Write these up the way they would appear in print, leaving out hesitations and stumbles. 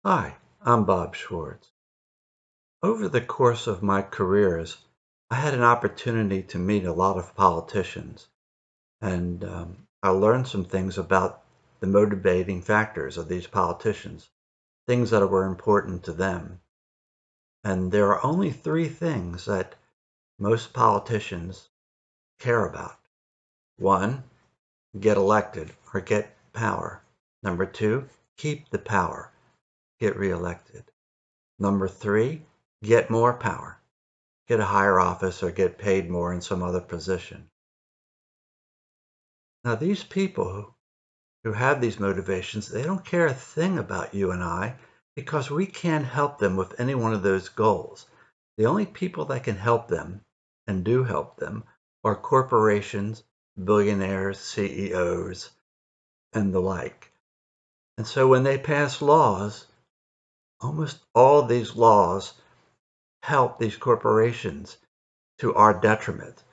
Hi, I'm Bob Schwartz. Over the course of my careers, I had an opportunity to meet a lot of politicians, and I learned some things about the motivating factors of these politicians, things that were important to them. And there are only three things that most politicians care about. One, get elected or get power. Number two, keep the power, get reelected. Number three, get more power, get a higher office or get paid more in some other position. Now, these people who have these motivations, they don't care a thing about you and I because we can't help them with any one of those goals. The only people that can help them and do help them are corporations, billionaires, CEOs, and the like. And so when they pass laws, almost all these laws help these corporations to our detriment.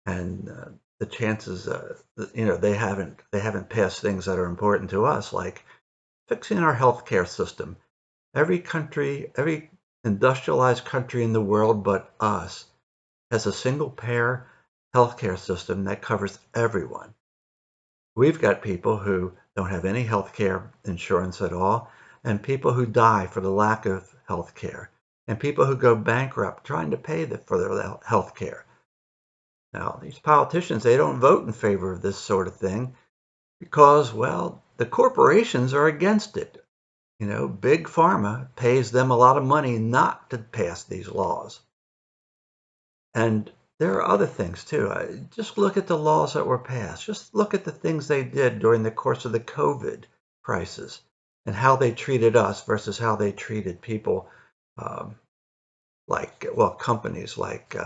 And the chances, they haven't passed things that are important to us, like fixing our healthcare system. Every industrialized country in the world but us has a single payer healthcare system that covers everyone. We've got people who don't have any healthcare insurance at all, and people who die for the lack of healthcare, and people who go bankrupt trying to pay for their healthcare. Now, these politicians, they don't vote in favor of this sort of thing because, well, the corporations are against it. Big pharma pays them a lot of money not to pass these laws. And there are other things too. Just look at the laws that were passed. Just look at the things they did during the course of the COVID crisis and how they treated us versus how they treated people um, companies like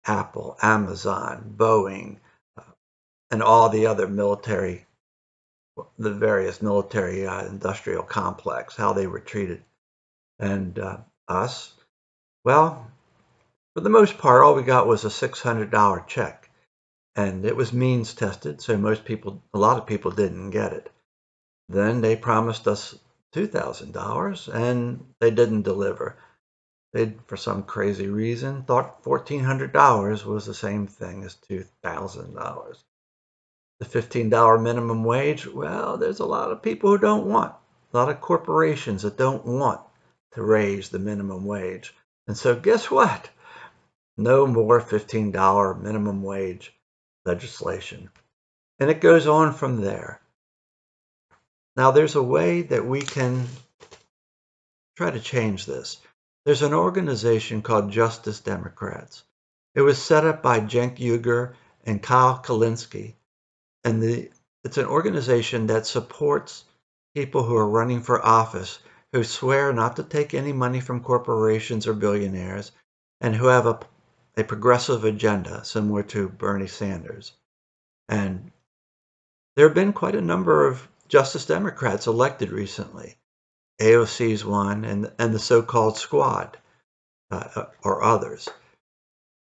Apple, Amazon, Boeing, uh, and all the other the various military industrial complex, how they were treated. And us, well, for the most part, all we got was a $600 check. And it was means tested, so a lot of people didn't get it. Then they promised us $2,000 and they didn't deliver. They, for some crazy reason, thought $1,400 was the same thing as $2,000. The $15 minimum wage, well, there's a lot of people who don't want, a lot of corporations that don't want to raise the minimum wage. And so guess what? No more $15 minimum wage legislation. And it goes on from there. Now, there's a way that we can try to change this. There's an organization called Justice Democrats. It was set up by Cenk Uygur and Kyle Kulinski, and it's an organization that supports people who are running for office who swear not to take any money from corporations or billionaires and who have a progressive agenda similar to Bernie Sanders. And there have been quite a number of Justice Democrats elected recently. AOC's one, and the so-called squad, or others.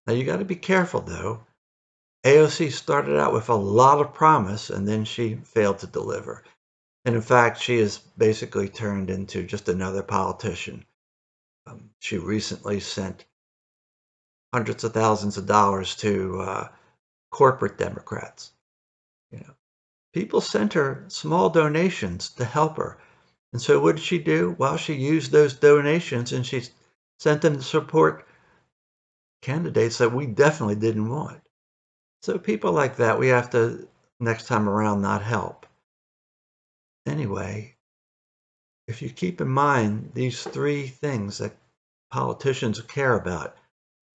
Now you got to be careful though. AOC started out with a lot of promise and then she failed to deliver. And in fact, she has basically turned into just another politician. She recently sent hundreds of thousands of dollars to corporate Democrats. You know, people sent her small donations to help her. And so what did she do? Well, she used those donations and she sent them to support candidates that we definitely didn't want. So people like that, we have to, next time around, not help. Anyway, if you keep in mind these three things that politicians care about,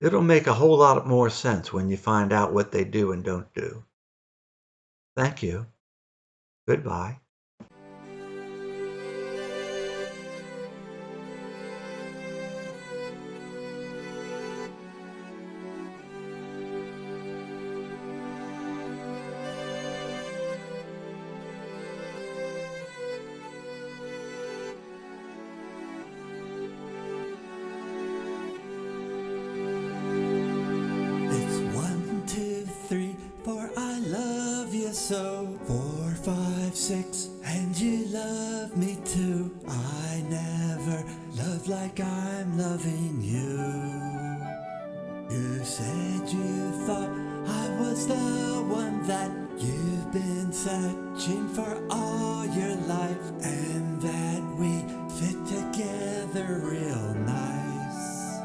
it'll make a whole lot more sense when you find out what they do and don't do. Thank you. Goodbye. It's 1, 2, 3, 4, I love you so. 4, 5, 6, You said you thought I was the one that you've been searching for all your life, and that we fit together real nice.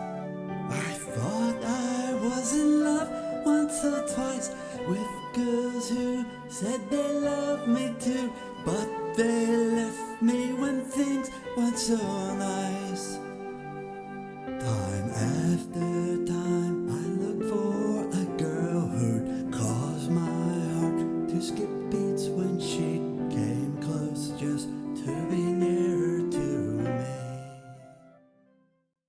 I thought I was in love once or twice with girls who said they loved me too, but they left me when things weren't so nice. Time after